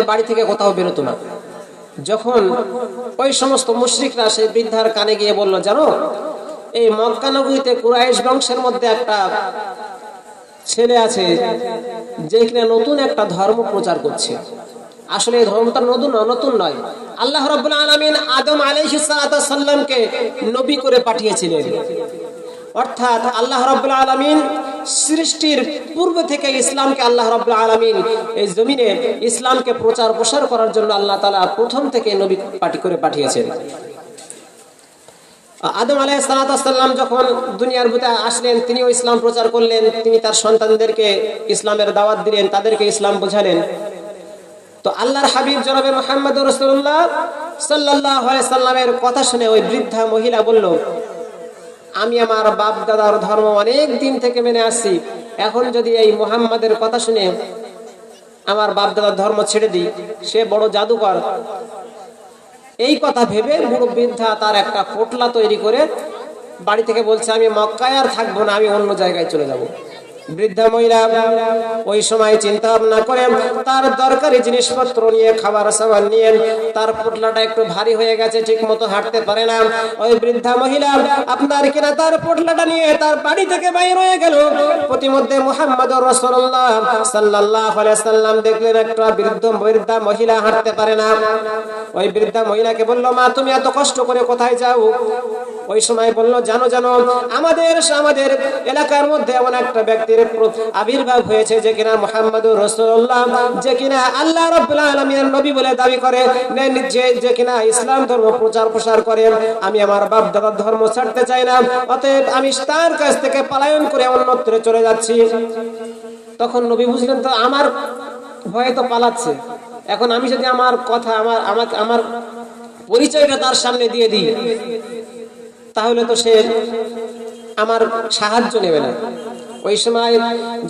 বাড়ি থেকে কোথাও বেরোতো না। যখন ওই সমস্ত মুশরিকরা সেই বৃদ্ধার কানে গিয়ে বলল, জানো এই মক্কা নগরীতে কুরাইশ বংশের মধ্যে একটা ছেলে আছে যে কিনা নতুন একটা ধর্ম প্রচার করছে। আসলে এই ধর্মটা নতুন নয়, আল্লাহ রাব্বুল আলামিন আদম আলাইহিস সালামকে নবী করে পাঠিয়েছিলেন। অর্থাৎ আল্লাহ রাব্বুল আলামিন সৃষ্টির পূর্ব থেকে ইসলামকে আল্লাহ রাব্বুল আলামিন এই জমিনে ইসলামকে প্রচার প্রসার করার জন্য আল্লাহ তাআলা প্রথম থেকে নবী করে পাঠিয়েছেন। আদম আলাইহিস সালাম যখন দুনিয়ার বুকে আসলেন, তিনিও ইসলাম প্রচার করলেন, তিনি তার সন্তানদেরকে ইসলামের দাওয়াত দিলেন, তাদেরকে ইসলাম বোঝালেন। তো আল্লাহর হাবিব জনাবে মুহাম্মদুর রাসূলুল্লাহ সাল্লাল্লাহু আলাইহি সাল্লামের কথা শুনে ওই বৃদ্ধা মহিলা বলল, আমি আমার বাপ দাদার ধর্ম অনেক দিন থেকে মেনে আসছি, এখন যদি এই মুহাম্মাদের কথা শুনে আমার বাপ দাদার ধর্ম ছেড়ে দিই, সে বড় জাদুকর। এই কথা ভেবে বুড়ো বৃদ্ধা তার একটা পোটলা তৈরি করে বাড়ি থেকে বলছে, আমি মক্কায় আর থাকবো না, আমি অন্য জায়গায় চলে যাব। বৃদ্ধা মহিলা ওই সময় চিন্তা ভাবনা করে তার দরকারি জিনিসপত্র নিয়ে, খাবার সামান নিয়ে, তার পোটলাটা একটু ভারী হয়ে গেছে, ঠিক মতো হাঁটতে পারে না। ওই বৃদ্ধা মহিলা আপনার কিনা তার পোটলাটা নিয়ে তার বাড়ি থেকে বাইরে হয়ে গেল। প্রতিমধ্যে মুহাম্মদুর রাসূলুল্লাহ সাল্লাল্লাহু আলাইহি সাল্লাম দেখলেন একটা বৃদ্ধা মহিলা হাঁটতে পারে না। ওই বৃদ্ধা মহিলাকে বলল, মা তুমি এত কষ্ট করে কোথায় যাও? ওই সময় বলল, জানো আমাদের এলাকার মধ্যে এমন একটা ব্যক্তির আবির্ভাব হয়েছে যে কিনা মুহাম্মদুর রাসূলুল্লাহ, যে কিনা আল্লাহ রাব্বুল আলামিনের নবী বলে দাবি করে, যে কিনা ইসলাম ধর্ম প্রচার করে। আমি আমার বাপ দাদার ধর্ম ছাড়তে চাই না, অতএব আমি তার কাছ থেকে পলায়ন করে অন্যত্র চলে যাচ্ছি। তখন নবী বুঝলেন, তো আমার ভয়ে তো পালাচ্ছে, এখন আমি যদি আমার কথা আমার পরিচয়টা তার সামনে দিয়ে দিই, তাহলে তো সে আমার সাহায্য নেবে না। ওই সময়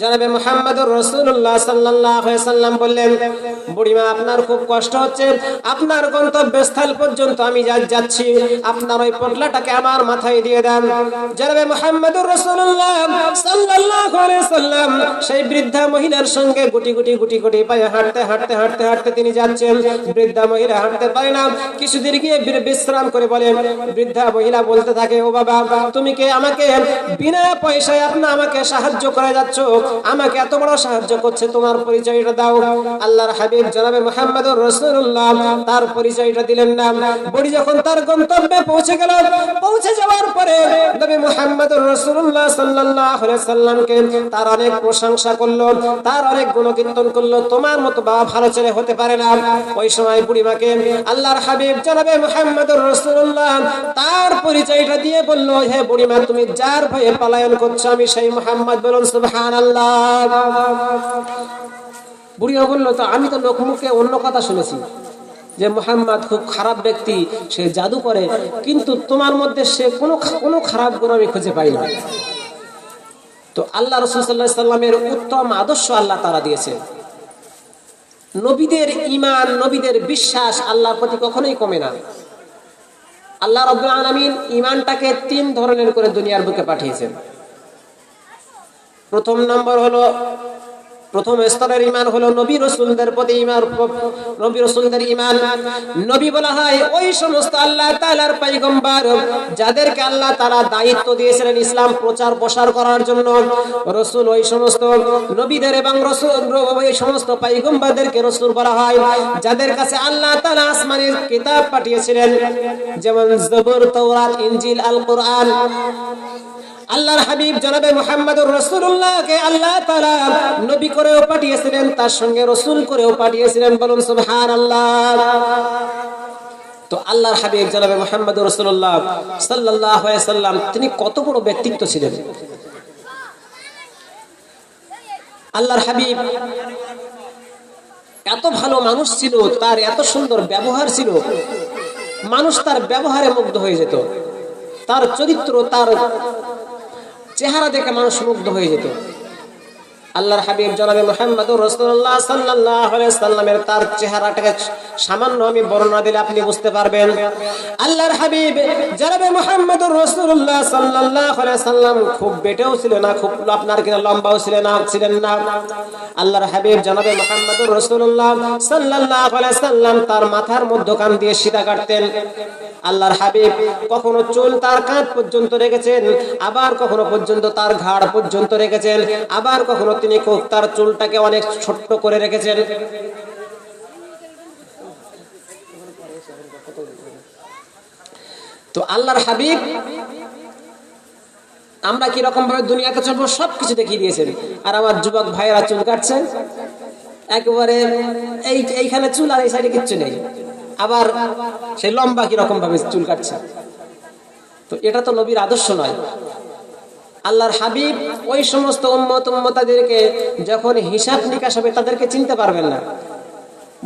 জনাবে মুহাম্মদুর রাসূলুল্লাহ সাল্লাল্লাহু আলাইহি সাল্লাম বললেন, বুড়িমা আপনার খুব কষ্ট হচ্ছে, আপনার গন্তব্যস্থল পর্যন্ত আমি যাচ্ছি, আপনার ওই পোটলাটাকে আমার মাথায় দিয়ে দেন। জনাবে মুহাম্মদুর রাসূলুল্লাহ সাল্লাল্লাহু আলাইহি সাল্লাম সেই বৃদ্ধা মহিলার সঙ্গে গুটি গুটি পায়ে হাঁটতে তিনি যাচ্ছেন। বৃদ্ধা মহিলা হাঁটতে পারে না, কিছুদিন গিয়ে বিশ্রাম করে বলেন। বৃদ্ধা মহিলা বলতে থাকে, ও বাবা তুমি কে আমাকে বিনা পয়সায় আমাকে সাহায্য করে যাচ্ছ, আমাকে এত বড় সাহায্য করছে, তোমার পরিচয়টা দাও। আল্লাহর হাবিব জনাবে মুহাম্মদুর রাসূলুল্লাহ তার পরিচয়টা দিলেন না। বুড়ি যখন তার গন্তব্যে পৌঁছে গেল, পৌঁছে যাওয়ার পরে নবী মুহাম্মদুর রাসূলুল্লাহ সাল্লাল্লাহু আলাইহি সাল্লামকে তার অনেক প্রশংসা করলো, তার অনেক গুণকীর্তন করলো, তোমার মতো বাবা ভালো ছেলে হতে পারে না। ওই সময় বুড়িমাকে আল্লাহর হাবিব জনাবে মুহাম্মদুর রাসূলুল্লাহ তার পরিচয়টা দিয়ে বলল, হে বুড়িমা তুমি যার ভয়ে পলায়ন করছো আমি সেই মুহাম্মদ। বলুন সুবহানাল্লাহ। বুড়িমা বলল, তো আমি তো লোকমুখে অন্য কথা শুনেছি যে মুহাম্মদ খুব খারাপ ব্যক্তি, সে জাদু করে, কিন্তু তোমার মধ্যে সে কোনো খারাপ গুণ আমি খুঁজে পাই না। তো আল্লাহ রাসূল সাল্লাল্লাহু আলাইহি সাল্লামের উত্তম আদর্শ আল্লাহ তাআলা দিয়েছেন। নবীদের ঈমান, নবীদের বিশ্বাস আল্লাহর প্রতি কখনোই কমে না। আল্লাহ রাব্বুল আলামিন ঈমানটাকে 3 ধরনের করে দুনিয়ার বুকে পাঠিয়েছেন। প্রথম স্তরের ঈমান হলো নবী রাসূলদের প্রতি ঈমান। নবী রাসূলদের ঈমান, নবী বলা হয় ওই সমস্ত আল্লাহ তাআলার পয়গম্বর যাদেরকে আল্লাহ তাআলা দায়িত্ব দিয়েছিলেন ইসলাম প্রচার প্রসার করার জন্য। রাসূল ওই সমস্ত নবীদের এবং ওই সমস্ত পয়গম্বরদেরকে রাসূল বলা হয় যাদের কাছে আল্লাহ তাআলা আসমানের কিতাব পাঠিয়েছিলেন, যেমন জবুর, তাওরাত, ইনজিল, আল কোরআন। আল্লাহর হাবিব জনাবে মুহাম্মদুর রাসূলুল্লাহকে আল্লাহ তাআলা নবী করেও পাঠিয়েছিলেন, তার সঙ্গে রাসূল করেও পাঠিয়েছিলেন। বলুন সুবহানাল্লাহ। তো আল্লাহর হাবিব জনাবে মুহাম্মদুর রাসূলুল্লাহ সাল্লাল্লাহু আলাইহি সাল্লাম তিনি কত বড় ব্যক্তিত্ব ছিলেন। আল্লাহর হাবিব এত ভালো মানুষ ছিল, তার এত সুন্দর ব্যবহার ছিল, মানুষ তার ব্যবহারে মুগ্ধ হয়ে যেত, তার চরিত্র, তার চেহারা দেখে মানুষ মুগ্ধ হয়ে যেত। আল্লাহর হাবিব জনাবে মুহাম্মদুর রাসূলুল্লাহ সাল্লাল্লাহু আলাইহি সাল্লামের তার চেহারাটাকে সামান্য আমি বর্ণনা দিলে আপনি বুঝতে পারবেন। আল্লাহর হাবিব জনাবে মুহাম্মদুর রাসূলুল্লাহ সাল্লাল্লাহু আলাইহি সাল্লাম খুব বেটেও ছিল না, খুব আপনার কিনা লম্বাও ছিলেন না। আল্লাহর হাবিব জনাবে মুহাম্মদুর রাসূলুল্লাহ সাল্লাল্লাহু আলাইহি সাল্লাম তার মাথার মধ্যখান দিয়ে সিধা কাটতেন। আল্লাহর হাবিব কখনো চুল তার কাঁধ পর্যন্ত রেখেছেন, আবার কখনো পর্যন্ত তার ঘাড় পর্যন্ত রেখেছেন, আবার কখনো তিনি তার চুলটাকে অনেক ছোট্ট করে রেখেছেন। তো আল্লাহর হাবিব আমরা কি রকম ভাবে দুনিয়াতে চলবো সবকিছু দেখিয়ে দিয়েছেন। আর আমার যুবক ভাইয়েরা চুল কাটছেন, একেবারে এইখানে চুল আর এই সাইডে কিচ্ছু নেই, আবার সেই লম্বা কিরকম ভাবে চুল কাটছে। তো এটা তো নবীর আদর্শ নয়। আল্লাহর হাবিব ওই সমস্ত উম্মতাদেরকে যখন হিসাব নিকাশ হবে তাদেরকে চিনতে পারবেন না।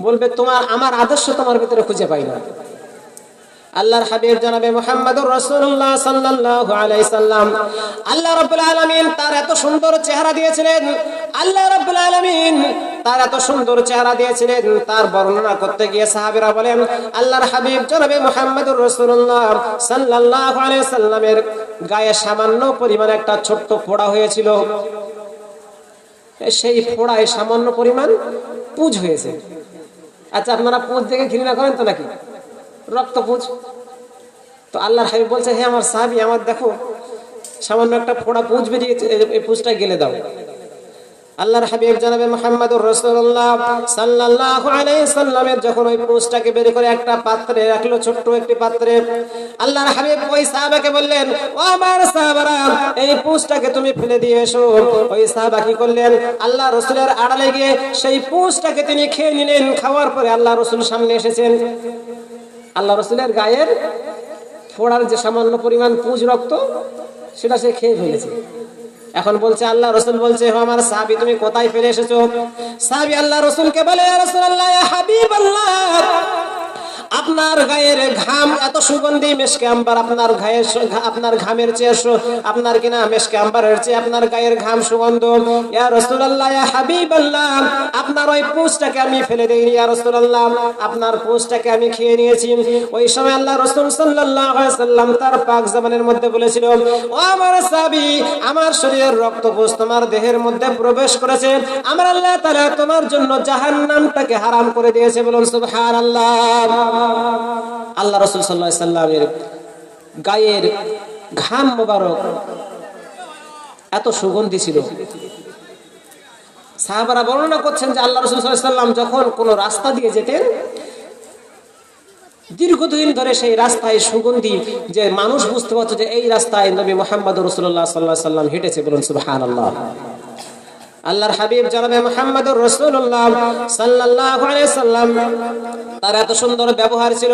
বলবে তোমার আমার আদর্শ তোমার ভিতরে খুঁজে পাই না। আল্লাহর হাবিব জনাবে মুহাম্মদুর রাসূলুল্লাহ সাল্লাল্লাহু আলাইহি সাল্লাম, আল্লাহ রাব্বুল আলামিন তার এত সুন্দর চেহারা দিয়েছিলেন, আল্লাহ রাব্বুল আলামিন তার এত সুন্দর চেহারা দিয়েছিলেন, তার বর্ণনা করতে গিয়ে সাহাবীরা বলেন আল্লাহর হাবিব জনাবে মুহাম্মদুর রাসূলুল্লাহ সাল্লাল্লাহু আলাইহি সাল্লামের গায়ে সামান্য পরিমাণ একটা ছোট্ট ফোঁড়া হয়েছিল, সেই ফোঁড়ায় সামান্য পরিমাণ পুঁজ হয়েছে। আচ্ছা, আপনারা পুঁজ দেখে ঘৃণা করেন তো নাকি? রক্ত পুঁজ। তো আল্লাহর হাবিব বলছে, হে আমার সাহাবী, আমার দেখো সামান্য একটা ফোঁড়া পুঁজ বেরিয়েছে, এই পুঁজটা গেলে দাও। আল্লাহর হাবিব জনাবে মুহাম্মদুর রাসূলুল্লাহ সাল্লাল্লাহু আলাইহি সাল্লামের যখন ওই পুঁজটাকে বের করে একটা পাত্রে রাখলো, ছোট্ট একটি পাত্রে, আল্লাহর হাবিব ওই সাহাবাকে বললেন, ও আমার সাহাবারা, এই পুঁজটাকে তুমি ফেলে দিয়ে এসো। ওই সাহাবা কি করলেন? আল্লাহ রাসূলের আড়ালে গিয়ে সেই পুঁজটাকে তিনি খেয়ে নিলেন। খাওয়ার পরে আল্লাহ রাসূল সামনে এসেছেন, আল্লাহ রাসূলের গায়ের ফোঁড়ার যে সামান্য পরিমাণ পুঁজ রক্ত, সেটা সে খেয়ে ফেলেছে। এখন বলছে, আল্লাহ রাসূল বলছে, হে আমার সাহাবী, তুমি কোথায় ফেলে এসেছো? সাহাবী আল্লাহ রাসূলকে বলে, ইয়া রাসূলুল্লাহ, ইয়া হাবিবাল্লাহ, আপনার গায়ের ঘাম এত সুগন্ধি, মেশকে আম্বার, আপনার গায়ের আপনার ঘামের চেয়ে আপনার কিনা মেশকে আম্বারের চেয়ে আপনার গায়ের ঘাম সুগন্ধ। ইয়া রাসূলুল্লাহ, ইয়া হাবিবাল্লাহ, আপনার ওই পুঁজটাকে আমি ফেলে দেইনি, ইয়া রাসূলুল্লাহ, আপনার পুঁজটাকে আমি খেয়ে নিয়েছি। ওই সময় আল্লাহ রাসূল সাল্লাল্লাহু আলাইহি সাল্লাম তার পাক জবানের মধ্যে বলেছিল, ও আমার সাহাবী, আমার শরীরের রক্তপুঁজ তোমার দেহের মধ্যে প্রবেশ করেছে, আমার আল্লাহ তাআলা তোমার জন্য জাহান্নামটাকে হারাম করে দিয়েছে। বলুন সুবহানাল্লাহ। আল্লাহ রাসূল সাল্লাল্লাহু আলাইহি সাল্লামের গায়ের ঘাম মোবারক এত সুগন্ধি ছিল। সাহাবারা বর্ণনা করছেন যে আল্লাহ রাসূল সাল্লাল্লাহু আলাইহি সাল্লাম যখন কোন রাস্তা দিয়ে যেতেন, দীর্ঘদিন ধরে সেই রাস্তায় সুগন্ধি, যে মানুষ বুঝতে পারতো যে এই রাস্তায় নবী মুহাম্মদ রাসূলুল্লাহ সাল্লাল্লাহু আলাইহি সাল্লাম হেঁটেছে। বলুন সুবহানাল্লাহ। আল্লাহর হাবিব জনাবে মুহাম্মদুর রাসূলুল্লাহ সাল্লাল্লাহু আলাইহি সাল্লাম, তার এত সুন্দর ব্যবহার ছিল।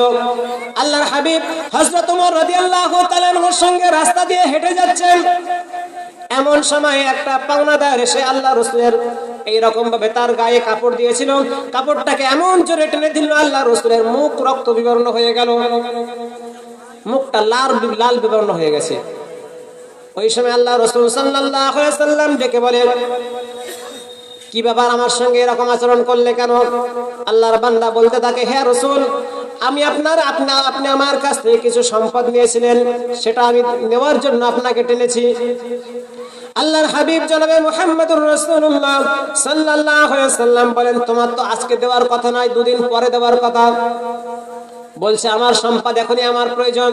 আল্লাহর হাবিব হযরত ওমর রাদিয়াল্লাহু তাআলা এর সঙ্গে রাস্তা দিয়ে হেঁটে যাচ্ছেন, এমন সময় একটা পাওনাদার এসে আল্লাহ রাসূলের এই রকম ভাবে তার গায়ে কাপড় দিয়েছিল, কাপড়টাকে এমন জোরে টেনে দিল, আল্লাহ রাসূলের মুখ রক্ত বিবর্ণ হয়ে গেল, মুখটা লাল বিবর্ণ হয়ে গেছে। ওই সময় আল্লাহ রাসূল সাল্লাল্লাহু আলাইহি সাল্লাম ডেকে বলে, কি ব্যাপার, আমার সঙ্গে এরকম আচরণ করলে কেন? আল্লাহর বান্দা বলতে থাকে, হে রাসূল, আমি আপনি আমার কাছ থেকে কিছু সম্পদ নিয়েছিলেন, সেটা আমি নেওয়ার জন্য আপনাকে টেনেছি। আল্লাহর হাবিব জনাবে মুহাম্মদুর রাসূলুল্লাহ সাল্লাল্লাহু আলাইহি সাল্লাম বলেন, তোমার তো আজকে দেওয়ার কথা নয়, দুদিন পরে দেওয়ার কথা। বলছে, আমার সম্পদ এখনই আমার প্রয়োজন।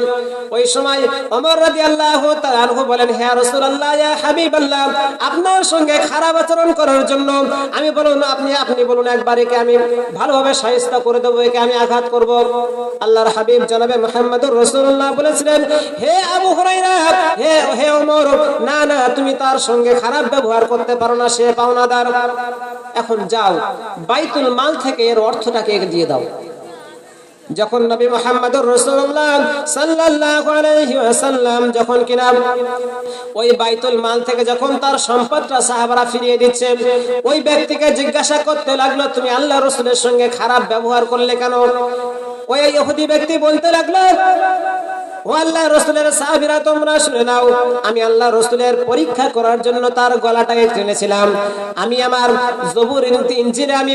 ওই সময় ওমর রাদিয়াল্লাহু তাআলা আনহু বলেন, হে রাসূলুল্লাহ, ইয়া হাবিবাল্লাহ, আপনার সঙ্গে খারাপ আচরণ করার জন্য আমি বলুন, আপনি বলুন, একবারে কে আমি ভালোভাবে শায়েস্তা করে দেব, একে আমি আঘাত করব। আল্লাহর হাবিব জনাবে মুহাম্মদুর রাসূলুল্লাহ বলেছিলেন, হে আবু হুরায়রা, হে ওমর, না না, তুমি তার সঙ্গে খারাপ ব্যবহার করতে পারো না, সে পাওনাদার। এখন যাও, বাইতুল মাল থেকে এর অর্থটাকে দিয়ে দাও। যখন নবী মুহাম্মদুর রাসূলুল্লাহ সাল্লাল্লাহু আলাইহি ওয়াসাল্লাম যখন কিনা ওই বাইতুল মাল থেকে যখন তার সম্পদটা সাহাবারা ফিরিয়ে দিচ্ছে, ওই ব্যক্তিকে জিজ্ঞাসা করতে লাগলো, তুমি আল্লাহর রাসূলের সঙ্গে খারাপ ব্যবহার করলে কেন? ওই ইহুদি ব্যক্তি বলতে লাগলো, ও আল্লাহর রাসূলের সাহাবীরা, তোমরা শুনে নাও, আমি আল্লাহর রাসূলের পরীক্ষা করার জন্য তার গলাটাকে টেনেছিলাম। আমি আমার জবুর ইনজিলে আমি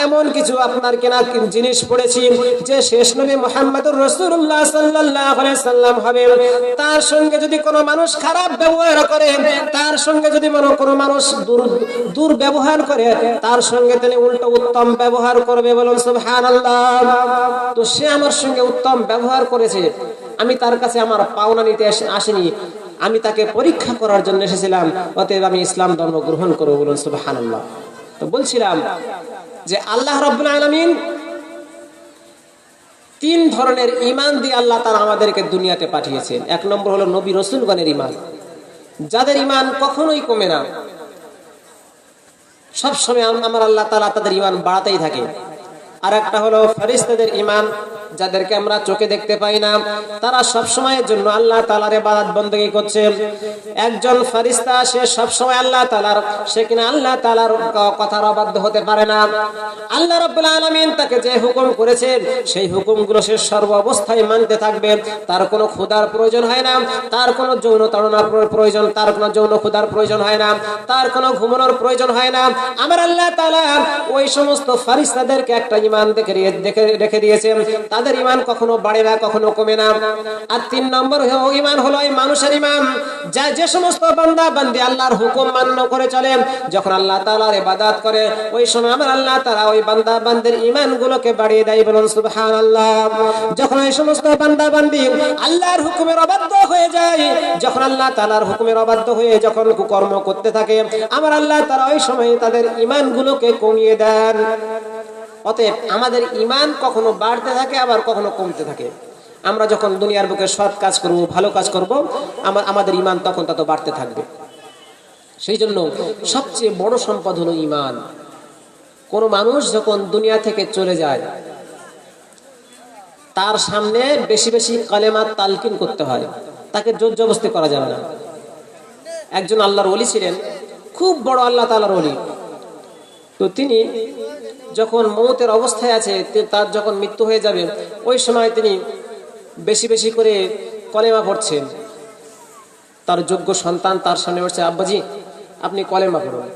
এমন কিছু আপনার কেনা জিনিস পড়েছি যে শেষ নবী মুহাম্মদুর রাসূলুল্লাহ সাল্লাল্লাহু আলাইহি সাল্লাম হবে, তার সঙ্গে যদি কোনো মানুষ খারাপ ব্যবহার করে, তার সঙ্গে যদি কোনো মানুষ দুর্ব্যবহার করে, তার সঙ্গে তিনি উল্টো উত্তম ব্যবহার করবে। বলুন সুবহানাল্লাহ। তো সে আমার সঙ্গে উত্তম ব্যবহার করেছে, আমি তার কাছে আমার পাওনা নিতে আসিনি, আমি তাকে পরীক্ষা করার জন্য এসেছিলাম, অতএব আমি ইসলাম ধর্ম গ্রহণ করব। বলুন সুবহানাল্লাহ। তো বলছিলাম যে আল্লাহ রাব্বুল আলামিন তিন ধরনের ঈমান দিয়ে আল্লাহ তাআলা আমাদেরকে দুনিয়াতে পাঠিয়েছেন। এক নম্বর হলো নবী রাসূলগণের ঈমান, যাদের ঈমান কখনোই কমে না, সব সময় আমার আল্লাহ তাআলা তাদের ঈমান বাড়াতেই থাকে। আর একটা হলো ফেরেশতাদের ঈমান, যাদেরকে আমরা চোখে দেখতে পাই না, তারা সব সময়ের জন্য আল্লাহ তাআলার ইবাদত বندگی করছে। একজন ফেরেশতা সে সব সময় আল্লাহ তাআলার, সে কিনা আল্লাহ তাআলার কথার অবাধ্য হতে পারে না। আল্লাহ রাব্বুল আলামিন তাকে যে হুকুম করেছেন সেই হুকুমগুলো সে সর্ব অবস্থায় মানতে থাকবে। তার কোনো ক্ষুধার প্রয়োজন হয় না, তার কোনো যৌন তাড়নার প্রয়োজন, তার কোনো যৌন ক্ষুধার প্রয়োজন হয় না, তার কোনো ঘুমানোর প্রয়োজন হয় না। আমার আল্লাহ তাআলা ওই সমস্ত ফেরেশতাদেরকে একটা ঈমান রেখে দিয়েছেন, তাদের ঈমান কখনো বাড়ে না, কখনো কমে না। আর 3 নম্বর ঈমান হলো এই মানুষের ঈমান, যে সমস্ত বান্দা বান্দি আল্লাহর হুকুম মান্য করে চলে, যখন আল্লাহ তাআলার ইবাদত করে ওই সময় আমার আল্লাহ তাআলা ওই বান্দা বান্দির ঈমানগুলোকে বাড়িয়ে দেয়, বলুন সুবহানাল্লাহ। যখন এই সমস্ত বান্দা বান্দি আল্লাহর হুকুমের অবাধ্য হয়ে যায়, যখন আল্লাহ তাআলার হুকুমের অবাধ্য হয়ে যখন কুকর্ম করতে থাকে, আমার আল্লাহ তাআলা ওই সময় তাদের ঈমানগুলোকে কমিয়ে দেন। অতএব আমাদের ঈমান কখনো বাড়তে থাকে আবার কখনো কমতে থাকে। আমরা যখন দুনিয়ার বুকে সৎ কাজ করব, ভালো কাজ করব, আমাদের ঈমান তখন তত বাড়তে থাকবে। সেই জন্য সবচেয়ে বড় সম্পদ হলো ঈমান। কোন মানুষ যখন দুনিয়া থেকে চলে যায় তার সামনে বেশি বেশি কালেমা তালকিন করতে হয়, তাকে জোর জবরদস্তি করা যাবে না। একজন আল্লাহর ওলি ছিলেন, খুব বড় আল্লাহ তাআলার ওলি। তো তিনি যখন মওতের অবস্থায় আছে, তার যখন মৃত্যু হয়ে যাবে, ওই সময় তিনি বেশি বেশি করে কলেমা পড়ছেন। তার যোগ্য সন্তান তার সামনে বলছে, আব্বাজি আপনি কলেমা পড়ুন,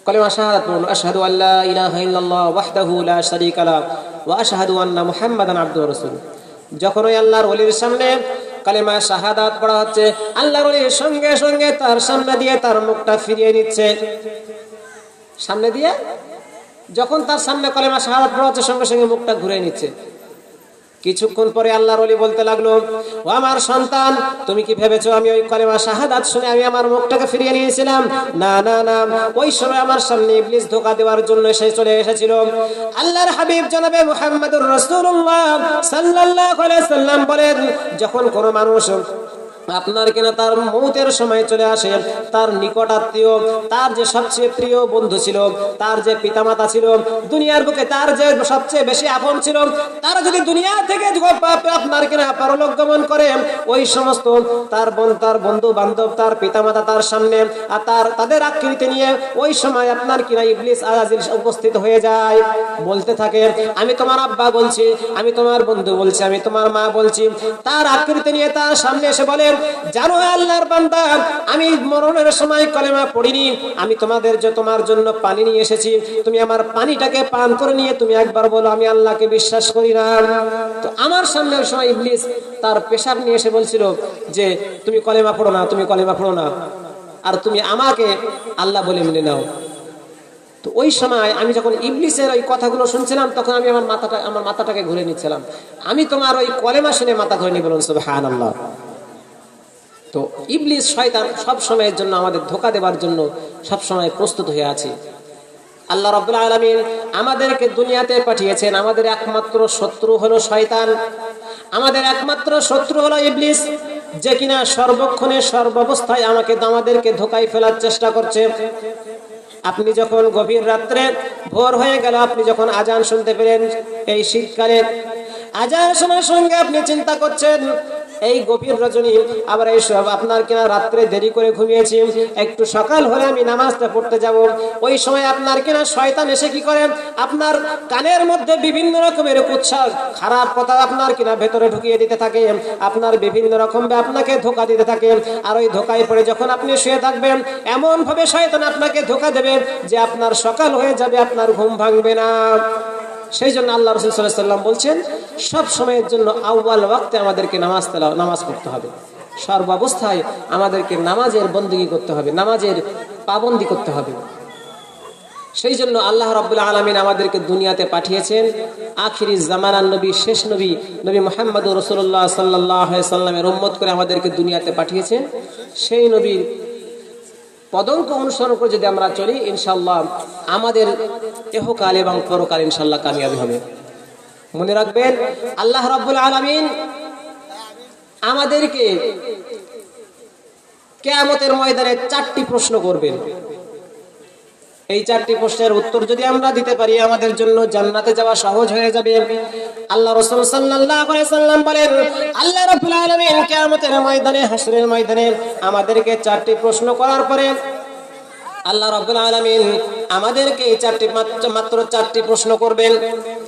কলেমা শাহাদাত পড়ুন, আশহাদু আল্লা ইলাহা ইল্লাল্লাহ ওয়াহদাহু লা শারীকা লাহু ওয়া আশহাদু আন্না মুহাম্মাদান আবদুহু ওয়া রাসূলুহু। যখন ওই আল্লাহর ওলির সামনে কালেমা শাহাদাত পড়া হচ্ছে, আল্লাহর ওলি সঙ্গে সঙ্গে তার সামনে দিয়ে তার মুখটা ফিরিয়ে নিচ্ছে। সামনে দিয়ে যখন তার সামনে কালেমা শাহাদাত পড়া হচ্ছে, সঙ্গে সঙ্গে মুখটা ঘুরিয়ে নিচ্ছে। কিছুক্ষণ পরে আল্লাহর ওলি বলতে লাগলো, ও আমার সন্তান, তুমি কি ভেবেছো আমি ওই কালেমা শাহাদাত শুনে আমি আমার মুখটাকে ফিরিয়ে নিয়েছিলাম? না না না, ওই সময় আমার সামনে ইবলিস ধোঁকা দেওয়ার জন্য সে চলে এসেছিল। আল্লাহর হাবিব জনাবে মুহাম্মদুর রাসূলুল্লাহ সাল্লাল্লাহু আলাইহি সাল্লাম বলেন, যখন কোনো মানুষ আপনার কিনা তার মৌতের সময় চলে আসে, তার নিকট আত্মীয়, তার যে সবচেয়ে প্রিয় বন্ধু ছিল, তার যে পিতামাতা ছিল, দুনিয়ার বুকে তার যে সবচেয়ে বেশি আপন ছিল, তারা যদি দুনিয়া থেকে আপনার কিনা পরলোক গমন করে, ওই সমস্ত তার বন্ধু বান্ধব, তার পিতামাতা তার সামনে আর তাদের আকৃতি নিয়ে ওই সময় আপনার কিনা ইবলিস আজাজিল উপস্থিত হয়ে যায়। বলতে থাকে, আমি তোমার আব্বা বলছি, আমি তোমার বন্ধু বলছি, আমি তোমার মা বলছি। তার আকৃতি নিয়ে তার সামনে এসে বলে, জানো আল্লাহর বান্দা, আমি মরণের সময় কলেমা পড়িনি, আমি তোমার জন্য পানি নিয়ে এসেছি, তুমি আমার পানিটাকে পান করে নিয়ে তুমি একবার বলো আমি আল্লাহকে বিশ্বাস করি না। তো আমার সামনে ওই সময় ইবলিস তার পেশাব নিয়ে এসে বলছিল যে তুমি কলেমা পড়ো না, তুমি কলেমা পড়ো না, আর তুমি আমাকে আল্লাহ বলে মেনে নাও। তো ওই সময় আমি যখন ইবলিসের ওই কথাগুলো শুনছিলাম, তখন আমি আমার মাথাটাকে ঘুরে নিচ্ছিলাম। আমি তোমার ওই কলেমা শুনে মাথা ঘুরে নি, বলুন সুবহানাল্লাহ। তো ইবলিস শয়তান সব সময়ের জন্য আমাদের ধোঁকা দেওয়ার জন্য সব সময় প্রস্তুত হয়ে আছে। আল্লাহ রাব্বুল আলামিন আমাদেরকে দুনিয়াতে পাঠিয়েছেন, আমাদের একমাত্র শত্রু হলো শয়তান, আমাদের একমাত্র শত্রু হলো ইবলিস, যে কিনা সর্বক্ষণে সর্বাবস্থায় আমাদেরকে ধোঁকায় ফেলার চেষ্টা করছে। আপনি যখন গভীর রাত্রে ভোর হয়ে গেল, আপনি যখন আজান শুনতে পেলেন, এই শীতকালে আজান শোনার সঙ্গে আপনি চিন্তা করছেন এই গভীর রজনী, আবার এই সব আপনার কিনা রাত্রে দেরি করে ঘুমিয়েছি, একটু সকাল হলে আমি নামাজটা পড়তে যাব। ওই সময় আপনার কিনা শয়তান এসে কি করে, আপনার কানের মধ্যে বিভিন্ন রকমের কুৎসা খারাপ কথা আপনার কিনা ভেতরে ঢুকিয়ে দিতে থাকে, আপনার বিভিন্ন রকম আপনাকে ধোঁকা দিতে থাকে। আর ওই ধোঁকায় পড়ে যখন আপনি শুয়ে থাকবেন, এমন ভাবে শয়তান আপনাকে ধোঁকা দেবে যে আপনার সকাল হয়ে যাবে, আপনার ঘুম ভাঙবে না। সেই জন্য আল্লাহ রাসূল সাল্লাল্লাহু আলাইহি ওয়াসাল্লাম বলছেন, সব সময়ের জন্য আউয়াল ওয়াক্তে আমাদেরকে নামাজ পড়তে হবে। সর্বাবস্থায় আমাদেরকে নামাজের বندگی করতে হবে, নামাজের পাবন্দি করতে হবে। সেই জন্য আল্লাহ রাব্বুল আলামিন আমাদেরকে দুনিয়াতে পাঠিয়েছেন, আখিরি জামানার নবী, শেষ নবী, নবী মুহাম্মদুর রাসূলুল্লাহ সাল্লাল্লাহু আলাইহি ওয়াসাল্লামের উম্মত করে আমাদেরকে দুনিয়াতে পাঠিয়েছেন। সেই নবীর পদঙ্ক অনুসরণ করে যদি আমরা চলি, ইনশাআল্লাহ আমাদের ইহকাল এবং পরকাল ইনশাআল্লাহ কামিয়াবি হবে। মনে রাখবেন, আল্লাহ রাব্বুল আলামিন আমাদেরকে কিয়ামতের ময়দানে 4টি প্রশ্ন করবেন। এই চারটি প্রশ্নের উত্তর যদি আমরা দিতে পারি আমাদের জন্য জান্নাতে যাওয়া সহজ হয়ে যাবে। আল্লাহ রাসূল সাল্লাল্লাহু আলাইহি সাল্লাম বলেন, আল্লাহ রাব্বুল আলামিন কিয়ামতের ময়দানে, হাসরের ময়দানে আমাদেরকে চারটি প্রশ্ন করার পরে আল্লাহ রাব্বুল আলামিন আমাদেরকে মাত্র চারটি প্রশ্ন করবেন।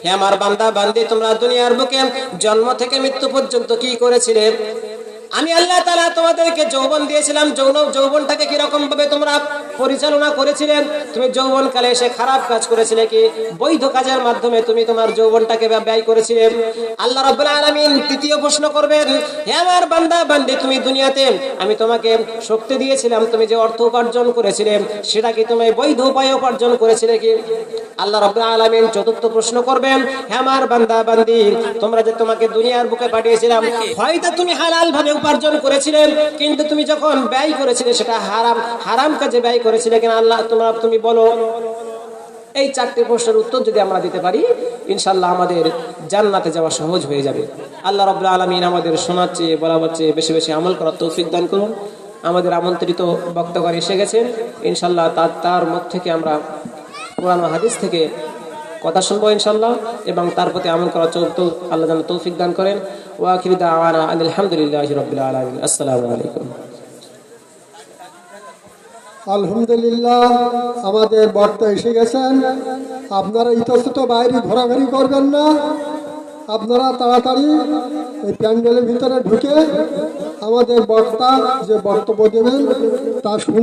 হে আমার বান্দা বান্দি, তোমরা দুনিয়ার বুকে জন্ম থেকে মৃত্যু পর্যন্ত কি করেছিলে? আমি আল্লাহ তাআলা তোমাদেরকে যৌবন দিয়েছিলাম, যৌবনটাকে কি রকম ভাবে তোমরা পরিচালনা করেছিলে? তুমি যৌবনকালে এসে খারাপ কাজ করেছিলে কি বৈধ কাজের মাধ্যমে তুমি তোমার যৌবনটাকে ব্যয় করেছিলে? আল্লাহ রাব্বুল আলামিন তৃতীয় প্রশ্ন করবেন, হে আমার বান্দা বান্দি, তুমি দুনিয়াতে আমি তোমাকে শক্তি দিয়েছিলাম, তুমি যে অর্থ উপার্জন করেছিলে সেটা কি তুমি বৈধ উপায়ে উপার্জন করেছিলে কি? আল্লাহ রাব্বুল আলামিন চতুর্থ প্রশ্ন করবেন, হে আমার বান্দা বান্দি, তোমরা যে তোমাকে দুনিয়ার বুকে পাঠিয়েছিলাম, হয়তো তুমি হালাল ভাবে উপার্জন করেছিলে, কিন্তু তুমি যখন ব্যয় করেছিলে সেটা হারাম কাজে ব্যয় করেছিলে কিনা আল্লাহ তুমি বলো। এই চারটি প্রশ্নের উত্তর যদি আমরা দিতে পারি ইনশাআল্লাহ আমাদের জান্নাতে যাওয়া সহজ হয়ে যাবে। আল্লাহ রাব্বুল আলামিন আমাদের শোনার চেয়ে বলার চেয়ে বেশি বেশি আমল করার তৌফিক দান করুন। আমাদের আমন্ত্রিত বক্তাগণ এসে গেছেন, ইনশাআল্লাহ তার মুখ থেকে আমরা কোরআন ও হাদিস থেকে কথা শুনবো ইনশাআল্লাহ, এবং তার প্রতি আমল করার আল্লাহ যেন তৌফিক দান করেন। ওয়া আখিরু দাওয়ানা আলহামদুলিল্লাহি রাব্বিল আলামিন। আসসালামু আলাইকুম। আলহামদুলিল্লাহ, আমাদের বক্তা এসে গেছেন। আপনারা ইতস্তত বাইরে ঘোরাঘুরি করবেন না, আপনারা তাড়াতাড়ি এই প্যান্ডেলের ভিতরে ঢুকে আমাদের বক্তা যে বক্তব্য দেবেন তা শুনুন।